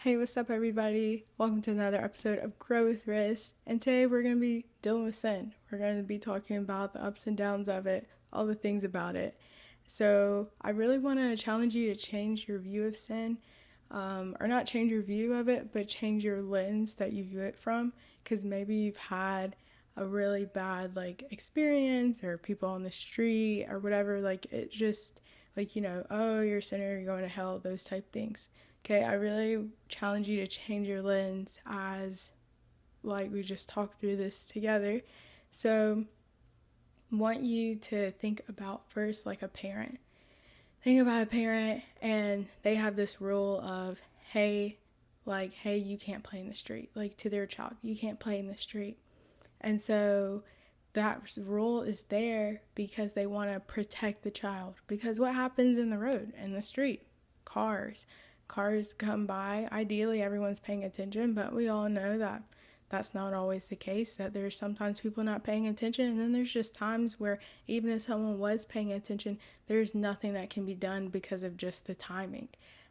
Hey, what's up, everybody? Welcome to another episode of Grow with Riz. And today we're going to be dealing with sin. We're going to be talking about the ups and downs of it, all the things about it. So, I really want to challenge you to change your view of sin, or not change your view of it, but change your lens that you view it from. Because maybe you've had a really bad experience, or people on the street, or whatever. It just, oh, you're a sinner, you're going to hell, those type things. Okay, I really challenge you to change your lens as we just talked through this together. So, I want you to think about first like a parent. Think about a parent and they have this rule of, hey, hey, you can't play in the street. Like to their child, you can't play in the street. And so that rule is there because they want to protect the child. Because what happens in the road, in the street? Cars come by. Ideally, everyone's paying attention, but we all know that that's not always the case, that there's sometimes people not paying attention, and then there's just times where even if someone was paying attention, there's nothing that can be done because of just the timing.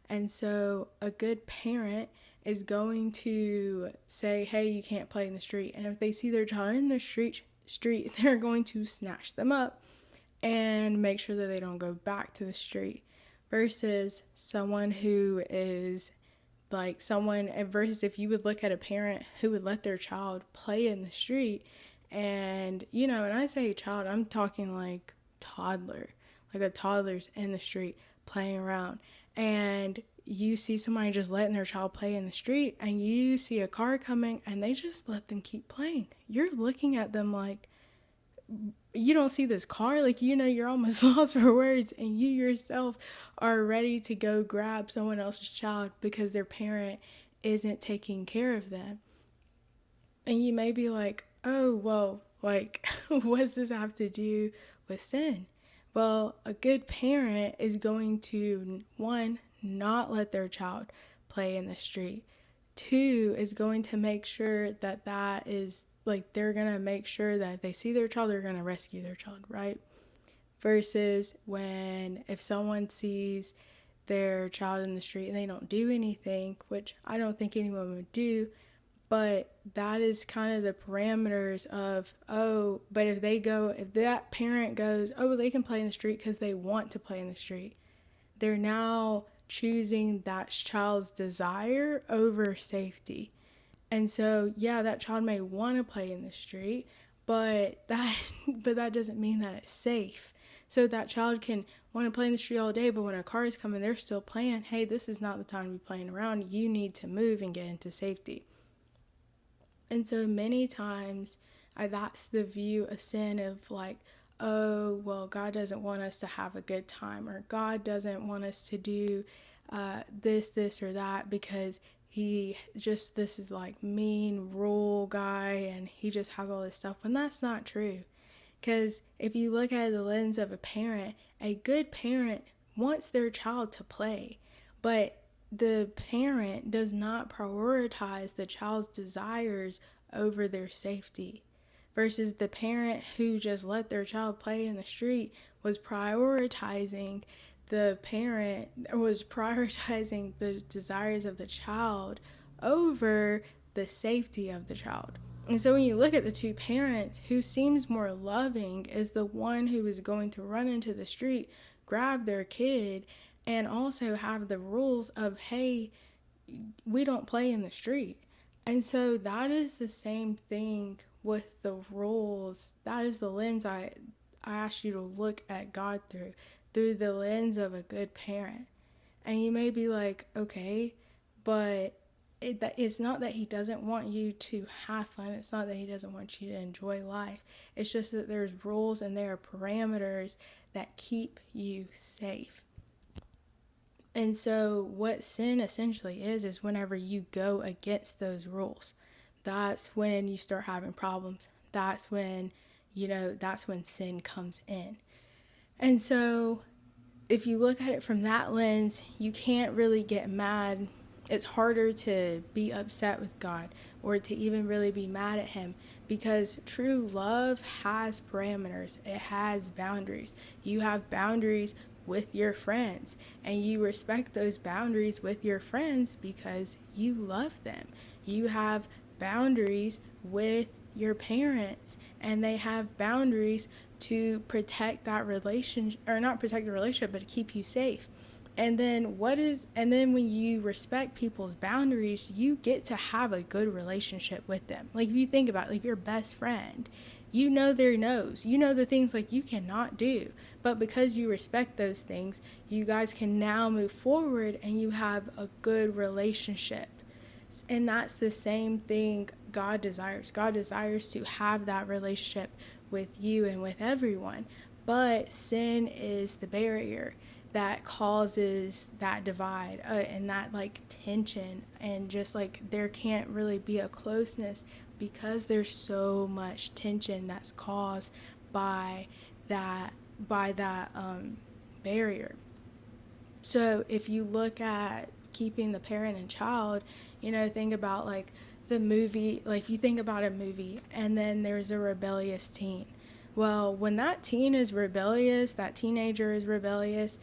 And so a good parent is going to say, hey, you can't play in the street. And if they see their child in the street, they're going to snatch them up and make sure that they don't go back to the street. Versus someone who is versus if you would look at a parent who would let their child play in the street. And when I say child, I'm talking like toddler, like a toddler's in the street playing around, and you see somebody just letting their child play in the street, and you see a car coming and they just let them keep playing. You're looking at them like, you don't see this car, you're almost lost for words, and you yourself are ready to go grab someone else's child because their parent isn't taking care of them. And you may be like, oh, well, what does this have to do with sin? Well, a good parent is going to, one, not let their child play in the street. Two, is going to make sure that is they're going to make sure that if they see their child, they're going to rescue their child, right? Versus if someone sees their child in the street and they don't do anything, which I don't think anyone would do, but that is kind of the parameters of, oh, but if that parent goes, oh, they can play in the street because they want to play in the street, they're now choosing that child's desire over safety. And so, yeah, that child may want to play in the street, but that doesn't mean that it's safe. So that child can want to play in the street all day, but when a car is coming, they're still playing. Hey, this is not the time to be playing around. You need to move and get into safety. And so many times, that's the view of sin of oh, well, God doesn't want us to have a good time, or God doesn't want us to do this, or that because this is mean rule guy and he just has all this stuff, when that's not true. Because if you look at the lens of a good parent wants their child to play, but the parent does not prioritize the child's desires over their safety. Versus the parent who just let their child play in the street was prioritizing the desires of the child over the safety of the child. And so when you look at the two parents, who seems more loving is the one who is going to run into the street, grab their kid, and also have the rules of, hey, we don't play in the street. And so that is the same thing with the rules. That is the lens I ask you to look at God through the lens of a good parent. And you may be like, okay, but it's not that he doesn't want you to have fun. It's not that he doesn't want you to enjoy life. It's just that there's rules and there are parameters that keep you safe. And so what sin essentially is whenever you go against those rules. That's when you start having problems. That's when sin comes in. And so if you look at it from that lens, you can't really get mad. It's harder to be upset with God or to even really be mad at him, because true love has parameters. It has boundaries. You have boundaries with your friends, and you respect those boundaries with your friends because you love them. You have boundaries with your parents, and they have boundaries to protect that relationship, or not protect the relationship, but to keep you safe. And then when you respect people's boundaries, you get to have a good relationship with them. Like, if you think about it, like your best friend, you know their nose, you know the things like you cannot do, but because you respect those things, you guys can now move forward and you have a good relationship. And that's the same thing God desires. God desires to have that relationship with you and with everyone. But sin is the barrier that causes that divide, and that like tension, and just like there can't really be a closeness because there's so much tension that's caused by that barrier. So if you look at keeping the parent and child, think about like the movie, like if you think about a movie and then there's a rebellious teen. Well, when that teen is rebellious, that teenager is rebellious,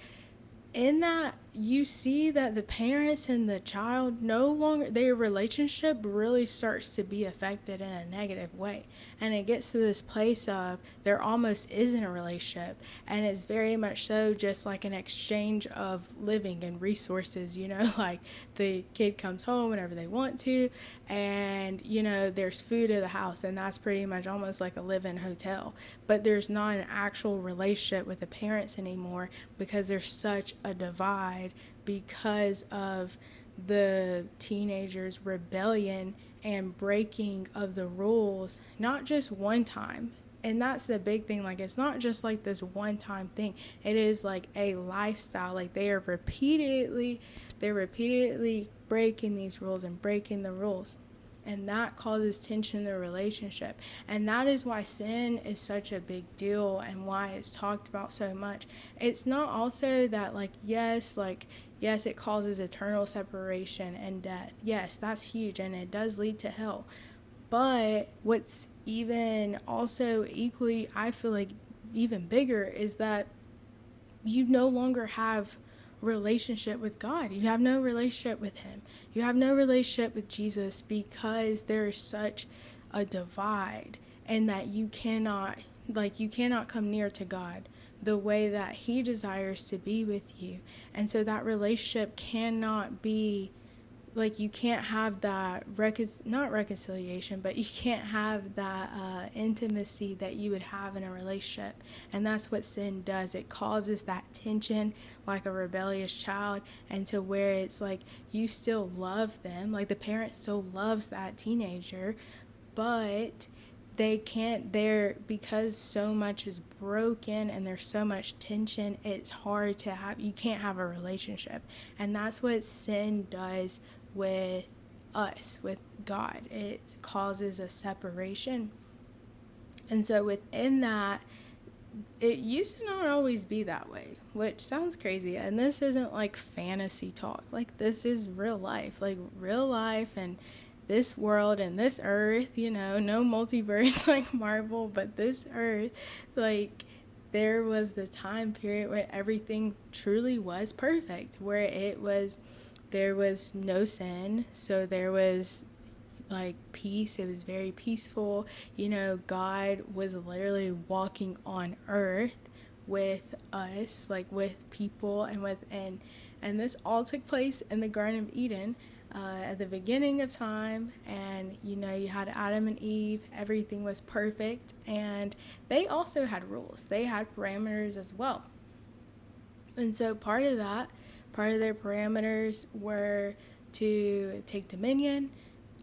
in that you see that the parents and the child no longer, their relationship really starts to be affected in a negative way, and it gets to this place of there almost isn't a relationship, and it's very much so just like an exchange of living and resources. Like the kid comes home whenever they want to, and there's food at the house, and that's pretty much almost like a live-in hotel, but there's not an actual relationship with the parents anymore because there's such a divide because of the teenager's rebellion and breaking of the rules, not just one time. And that's the big thing. Like, it's not just like this one time thing. It is like a lifestyle. Like, they're repeatedly breaking these rules and breaking the rules. And that causes tension in the relationship. And that is why sin is such a big deal and why it's talked about so much. It's not also that, yes, it causes eternal separation and death. Yes, that's huge, and it does lead to hell. But what's even also equally, I feel like, even bigger is that you no longer have relationship with God. You have no relationship with him. You have no relationship with Jesus because there is such a divide, and that you cannot come near to God the way that he desires to be with you. And so that relationship cannot be, you can't have that not reconciliation, but you can't have that intimacy that you would have in a relationship. And that's what sin does. It causes that tension, like a rebellious child, and to where it's like you still love them, like the parent still loves that teenager, but they can't there because so much is broken and there's so much tension. It's hard to have, you can't have a relationship. And that's what sin does with us, with God. It causes a separation. And so within that, it used to not always be that way, which sounds crazy. And this isn't like fantasy talk. Like, this is real life, and this world and this earth, no multiverse like Marvel, but this earth, there was the time period where everything truly was perfect, where there was no sin, so there was peace. It was very peaceful. God was literally walking on earth with us, with people, and this all took place in the Garden of Eden. At the beginning of time, and you had Adam and Eve. Everything was perfect, and they also had rules. They had parameters as well. And so part of their parameters were to take dominion,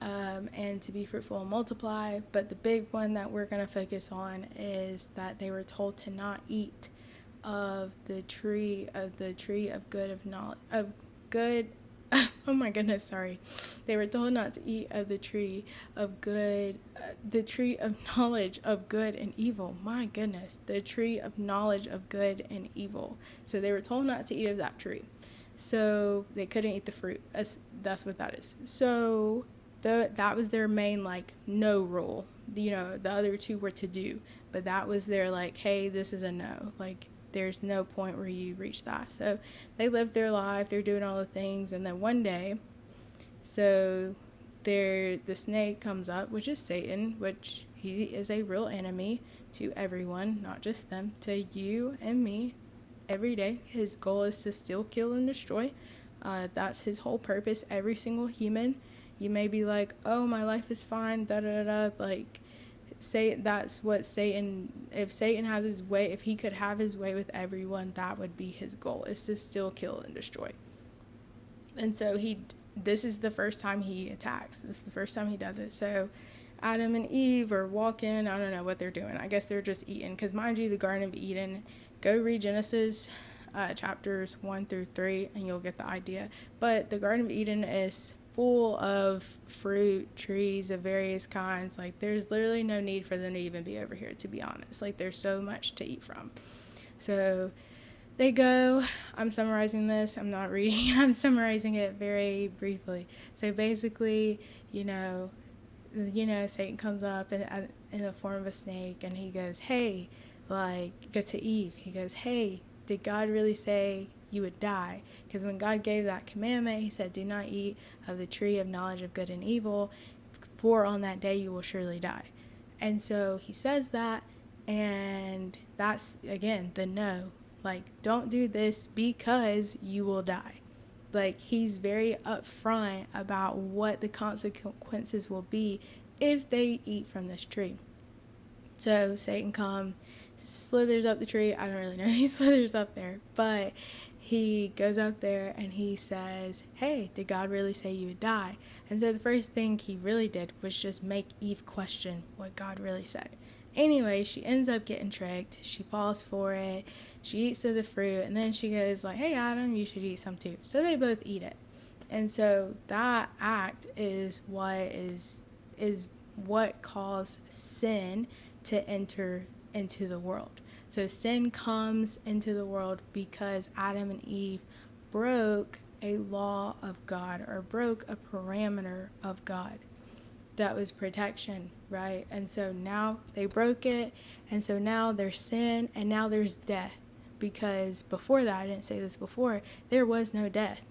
and to be fruitful and multiply. But the big one that we're going to focus on is that they were told to not eat of the tree of good of knowledge of good. Oh my goodness, sorry. They were told not to eat of the tree of good, the tree of knowledge of good and evil. My goodness, the tree of knowledge of good and evil. So they were told not to eat of that tree. So they couldn't eat the fruit. That's what that is. So that was their main, no rule. The other two were to do. But that was their, hey, this is a no. there's no point where you reach that. So they live their life, they're doing all the things, and then one day, so the snake comes up, which is Satan, which he is a real enemy to everyone, not just them, to you and me every day. His goal is to steal, kill, and destroy. That's his whole purpose. Every single human. You may be like, oh, my life is fine, da da da. Like, say that's what Satan. If Satan has his way, if he could have his way with everyone, that would be his goal: is to steal, kill, and destroy. And so this is the first time he attacks. This is the first time he does it. So Adam and Eve are walking. I don't know what they're doing. I guess they're just eating. Because mind you, the Garden of Eden, go read Genesis chapters 1-3 and you'll get the idea. But the Garden of Eden is full of fruit, trees of various kinds. Like, there's literally no need for them to even be over here, to be honest. Like, there's so much to eat from. So they go. I'm summarizing this. I'm not reading. I'm summarizing it very briefly. So basically, Satan comes up in the form of a snake, and he goes, hey, like, go to Eve. He goes, hey, did God really say you would die? Because when God gave that commandment, he said, do not eat of the tree of knowledge of good and evil, for on that day you will surely die. And so he says that, and that's, again, the no. Like, don't do this because you will die. Like, he's very upfront about what the consequences will be if they eat from this tree. So Satan comes, slithers up the tree. I don't really know if he slithers up there, but he goes up there and he says, hey, did God really say you would die? And so the first thing he really did was just make Eve question what God really said. Anyway, she ends up getting tricked. She falls for it. She eats of the fruit, and then she goes like, hey, Adam, you should eat some too. So they both eat it. And so that act is what caused sin to enter into the world. So sin comes into the world because Adam and Eve broke a law of God, or broke a parameter of God. That was protection, right? And so now they broke it, and so now there's sin, and now there's death. Because before that, I didn't say this before, there was no death.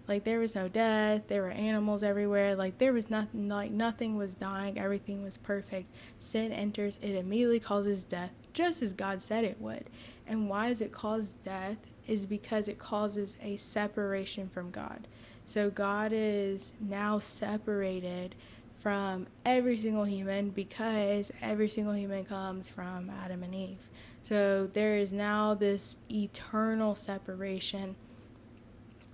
Like, there was no death, there were animals everywhere, like, there was nothing, like, nothing was dying, everything was perfect. Sin enters, it immediately causes death, just as God said it would. And why does it cause death? Is because it causes a separation from God. So God is now separated from every single human, because every single human comes from Adam and Eve. So there is now this eternal separation.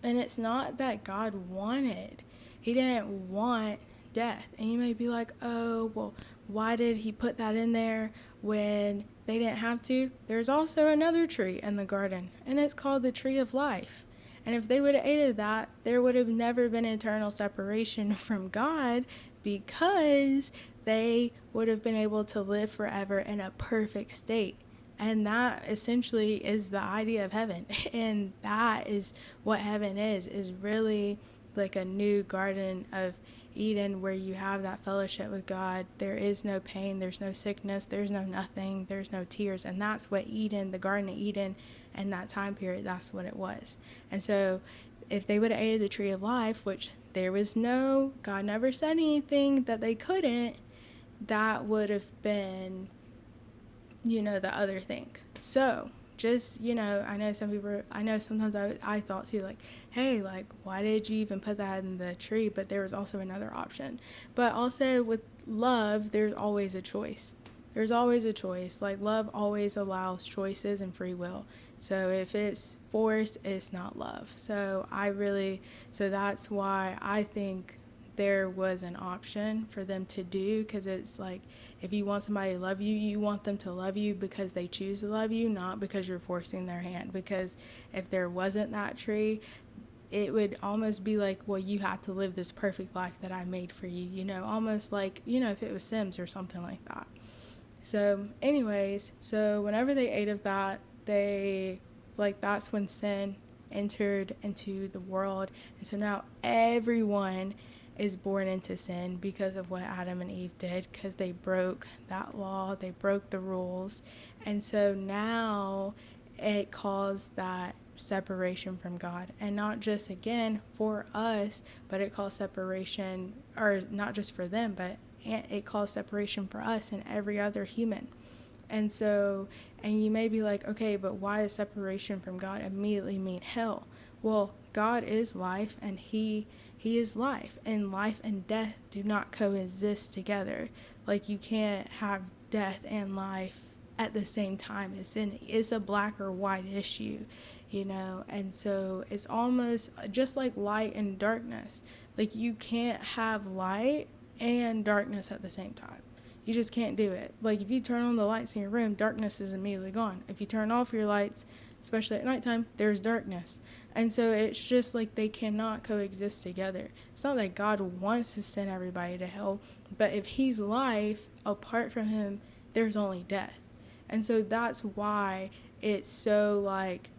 And it's not that God wanted. He didn't want death. And you may be like, oh, well, why did he put that in there when they didn't have to? There's also another tree in the garden, and it's called the tree of life. And if they would have ate that, there would have never been eternal separation from God, because they would have been able to live forever in a perfect state. And that essentially is the idea of heaven. And that is what heaven is really like a new Garden of Eden, where you have that fellowship with God. There is no pain, there's no sickness, there's no nothing, there's no tears. And that's what Eden, the Garden of Eden, and that time period, that's what it was. And so if they would have ate the tree of life, which there was no, God never said anything that they couldn't, that would have been, the other thing. So just, I know sometimes I thought too, like, hey, like, why did you even put that in the tree? But there was also another option. But also with love, there's always a choice. There's always a choice. Like, love always allows choices and free will. So if it's forced, it's not love. So that's why I think there was an option for them to do, because it's like, if you want somebody to love you, you want them to love you because they choose to love you, not because you're forcing their hand. Because if there wasn't that tree, it would almost be like, well, you have to live this perfect life that I made for you, almost like, if it was Sims or something like that. So anyways, so whenever they ate of that, that's when sin entered into the world. And so now everyone is born into sin because of what Adam and Eve did, because they broke that law, they broke the rules. And so now it caused that separation from God. And not just, again, for us, but it caused separation, or not just for them, but it caused separation for us and every other human. And so, and you may be like, okay, but why does separation from God immediately mean hell? Well, God is life, and he is life, and life and death do not coexist together. Like, you can't have death and life at the same time. It's a black or white issue, and so it's almost just like light and darkness. Like, you can't have light and darkness at the same time. You just can't do it. Like, if you turn on the lights in your room, darkness is immediately gone. If you turn off your lights, especially at nighttime, there's darkness. And so it's just like they cannot coexist together. It's not that God wants to send everybody to hell, but if he's life, apart from him, there's only death. And so that's why it's so like,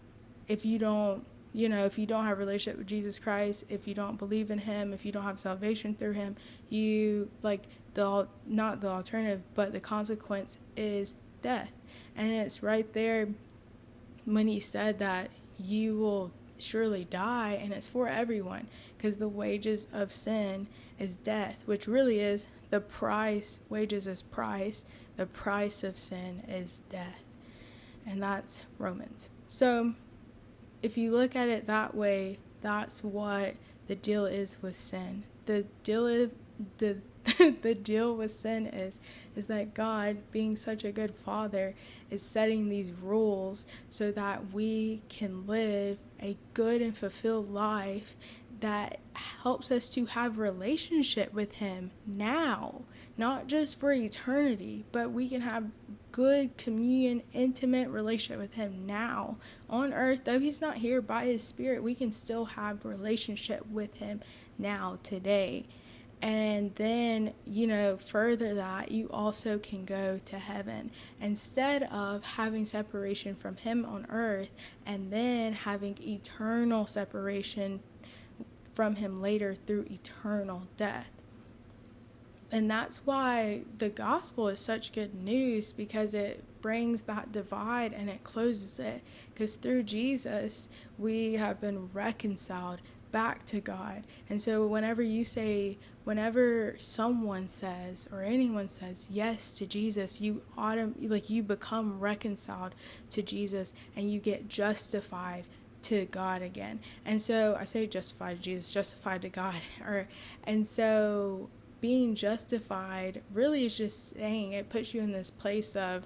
if you don't if you don't have a relationship with Jesus Christ, if you don't believe in him, if you don't have salvation through him, you like not the alternative, but the consequence is death. And it's right there when he said that you will surely die, and it's for everyone, because the wages of sin is death, which really is the price. Wages is price. The price of sin is death. And that's Romans. So if you look at it that way, that's what the deal is with sin. The deal the deal with sin is that God, being such a good father, is setting these rules so that we can live a good and fulfilled life that helps us to have relationship with him now, not just for eternity, but we can have good communion, intimate relationship with him now on earth. Though he's not here by his spirit, we can still have relationship with him now, today. And then, further that, you also can go to heaven instead of having separation from him on earth and then having eternal separation from him later through eternal death. And that's why the gospel is such good news, because it brings that divide and it closes it. Because through Jesus, we have been reconciled back to God. And so whenever someone says or anyone says yes to Jesus, you become reconciled to Jesus and you get justified to God again. And so I say justified to Jesus, justified to God. And so being justified really is just saying, it puts you in this place of,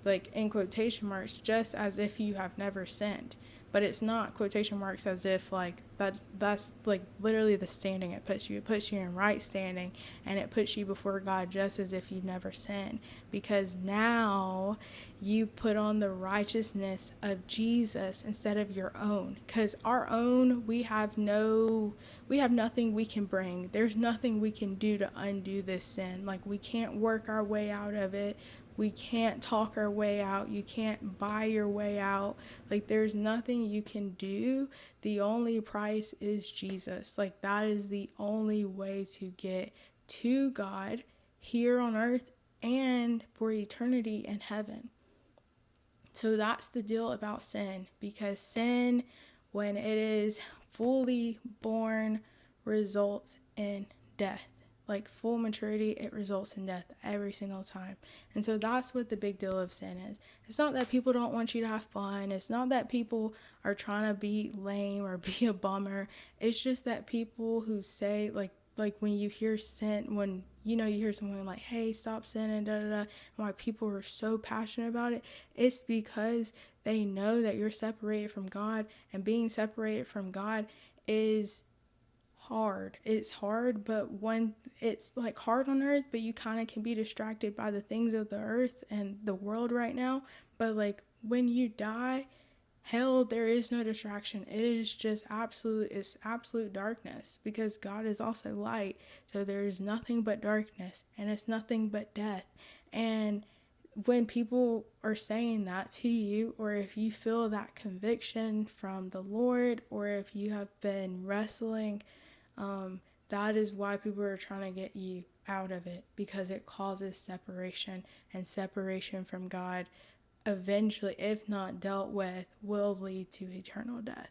like, in quotation marks, just as if you have never sinned. But it's not quotation marks as if, like, that's like literally the standing it puts you. It puts you in right standing, and it puts you before God just as if you've never sinned. Because now you put on the righteousness of Jesus instead of your own. Because our own, we have nothing we can bring. There's nothing we can do to undo this sin. Like, we can't work our way out of it. We can't talk our way out. You can't buy your way out. Like, there's nothing you can do. The only price is Jesus. Like, that is the only way to get to God here on earth and for eternity in heaven. So that's the deal about sin, because sin, when it is fully born, results in death. Like, full maturity, it results in death every single time. And so that's what the big deal of sin is. It's not that people don't want you to have fun. It's not that people are trying to be lame or be a bummer. It's just that people who say, like when you hear sin, when you hear someone like, hey, stop sinning, da da da, and why people are so passionate about it, it's because they know that you're separated from God, and being separated from God is hard. It's hard, but when it's like hard on earth, but you kind of can be distracted by the things of the earth and the world right now. But like, when you die, hell, there is no distraction. It is just absolute darkness, because God is also light. So there's nothing but darkness, and it's nothing but death. And when people are saying that to you, or if you feel that conviction from the Lord, or if you have been wrestling, that is why people are trying to get you out of it, because it causes separation, and separation from God eventually, if not dealt with, will lead to eternal death.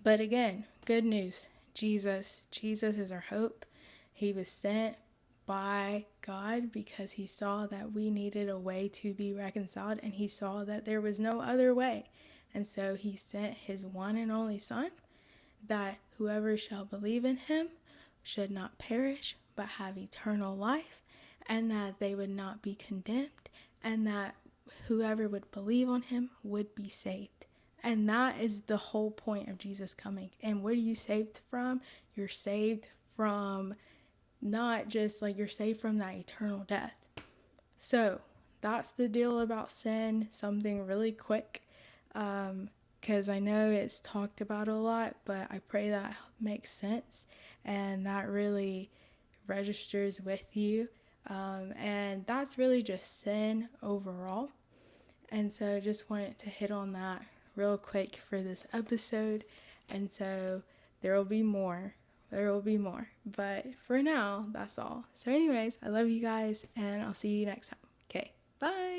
But again, good news. Jesus is our hope. He was sent by God because he saw that we needed a way to be reconciled, and he saw that there was no other way. And so he sent his one and only Son, that whoever shall believe in him should not perish but have eternal life, and that they would not be condemned, and that whoever would believe on him would be saved. And that is the whole point of Jesus coming. And what are you saved from? You're saved from not just like, you're saved from that eternal death. So that's the deal about sin. Something really quick, because I know it's talked about a lot, but I pray that makes sense and that really registers with you. And that's really just sin overall. And so I just wanted to hit on that real quick for this episode. And so there will be more. But for now, that's all. So anyways, I love you guys, and I'll see you next time. Okay, bye.